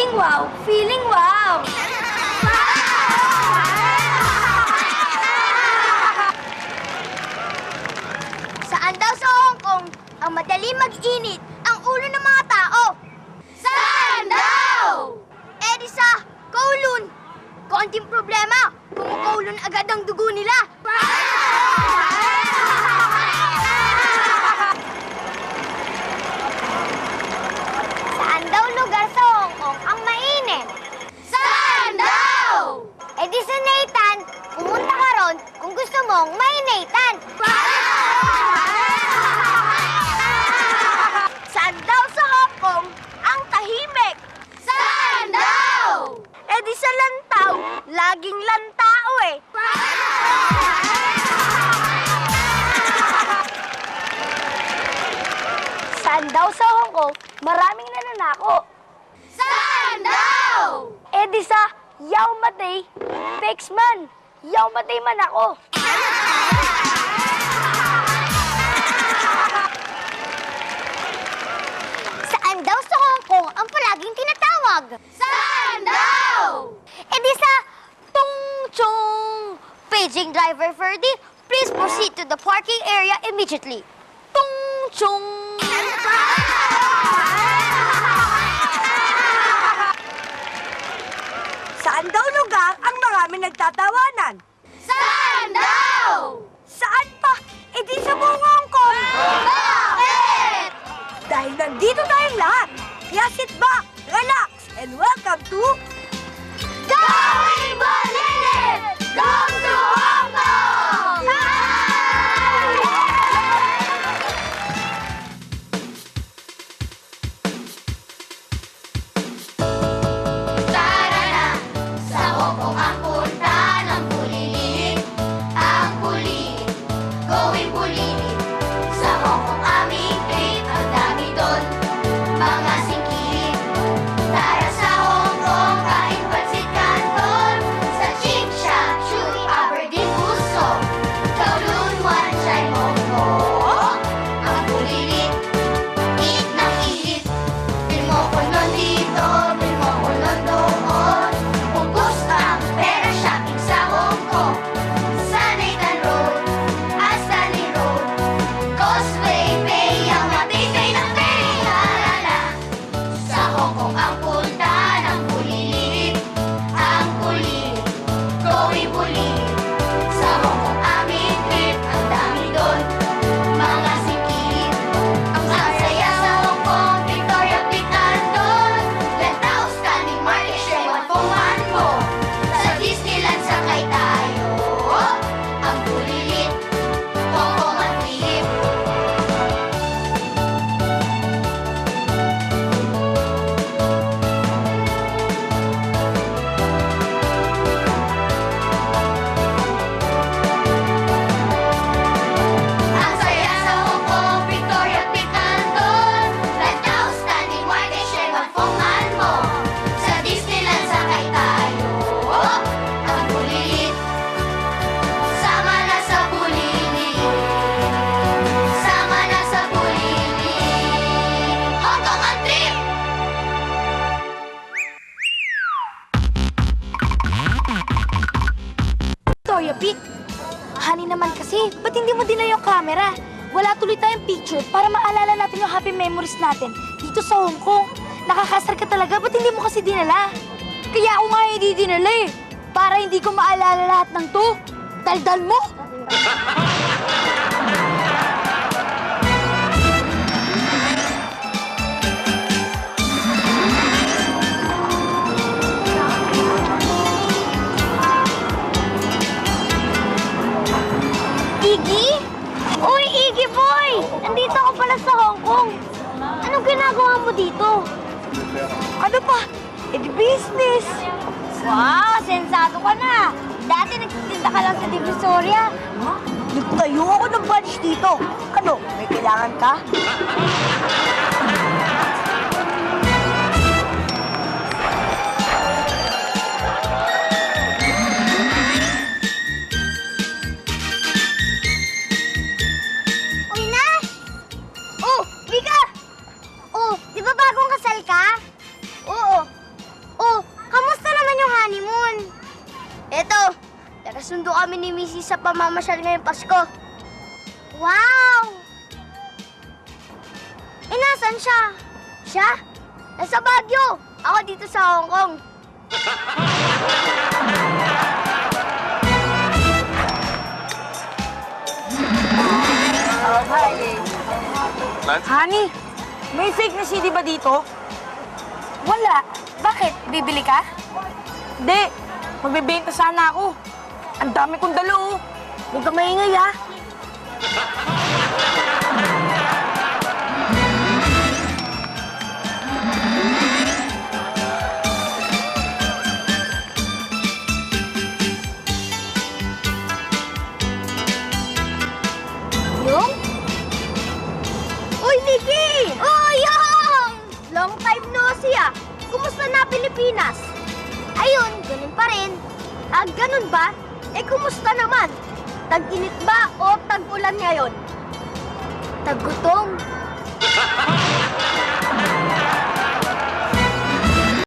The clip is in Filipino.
Feeling wow! Feeling wow! Saan daw sa Hong Kong ang madali mag-init ang ulo ng mga tao? Saan daw? Eh di sa Kowloon. Konting problema, kumukulon agad ang dugo nila. Saan daw lugar sa Hong Kong ang mainit? Saan daw? Eh di sa Nathan, pumunta ka ron kung gusto mong mainatan. Saan daw sa Hong Kong ang tahimik? Saan daw? Eh di sa Lantaw, laging lantao eh. Saan daw sa Hong Kong maraming nananako? Saan daw? Eh di sa Yau Ma Tei, fakes man. Yau Ma Tei man ako. Saan daw sa Hong Kong ang palaging tinatawag? Saan daw? Eh di sa Tung Chung. Paging driver Ferdy, please proceed to the parking area immediately. Tung Chung. Saan daw lugar ang marami nagtatawanan? Saan daw? Saan pa? Eh di sa buong Hong Kong. Bakit? Dahil nandito tayong lahat. Kaya sit back, relax, and welcome to... Going Bulilit! Come to Hong Kong! Tara na! Sa Hong Kong ang punta ng bulilit. Ang bulilit, going bulilit. Sa Hong Kong aming trip, ang dami doon. Mga singkit. Tara sa Hong Kong, kain pansit canton. Sa Ching Shack, Chuy, Aberdeen, Puso. Kowloon, Wan Chai, Hong Kong. Ang bulilit, eat ng eat. Bil mo ko nun dito, bil mo ko nun doon. Ubus ang pera shopping sa Hong Kong. Sa Nathan Road, Stanley Road. Causeway Bay, ang matitay ng Bay. Alala, sa Hong Kong ang punta ng bulilit. Ang bulilit, going bulilit. Sa Hong Kong aming trip, ang dami doon. Mga sikit, ang saya sa Hong Kong. Victoria Peak andon. Lantaw, Standing Mark, Sherwan, Puman mo. Sa Disneyland sakay tayo. Ang bulilit, Hong Kong ang trip. Ang saya sa Hong Kong, Victoria Peak andon. Lantaw, Standing Mark, Sherwan, Puman mo. Sa Disneyland sakay tayo. Ang bulilit, sama na sa bulilit. Sama na sa bulilit. Hong Kong ang trip! Victoria Peak. Honey naman kasi, ba't hindi mo dinala yung camera? Wala tuloy tayong picture para maalala natin yung happy memories natin dito sa Hong Kong. Nakakasar ka talaga, ba't hindi mo kasi dinala? Kaya ako nga hindi dinala eh. Para hindi ko maalala lahat ng to. Daldal mo! Iggy? Uy, Iggy boy! Nandito ako pala sa Hong Kong. Anong ginagawa mo dito? Ano pa? business. Wow, sensado ka na. Dati nagtitinda ka lang sa Divisoria. Nagtayo ako ng bunch dito. Ano, may kailangan ka? Uy, Nash! Oh, Mika! Oh, di ba bagong kasal ka? Oo. magkakasundo kami ni Mrs. sa pamamasyal ngayong Pasko. Wow! Eh, nasan siya? Siya? Nasa Baguio. Ako dito sa Hong Kong. Honey, may fake na CD ba dito? Wala. Bakit? Bibili ka? Hindi. Magbibenta sana ako. Ang dami kong dalo. Huwag ka maingay, ha? Yung? Uy, Nikki! Oh, Yung! Long time no see, ah. Kumusta na Pilipinas? Ayun, ganun pa rin. Ah, ganun ba? Eh, kumusta naman? Tag-init ba o tag-ulan ngayon? Tag-gutom.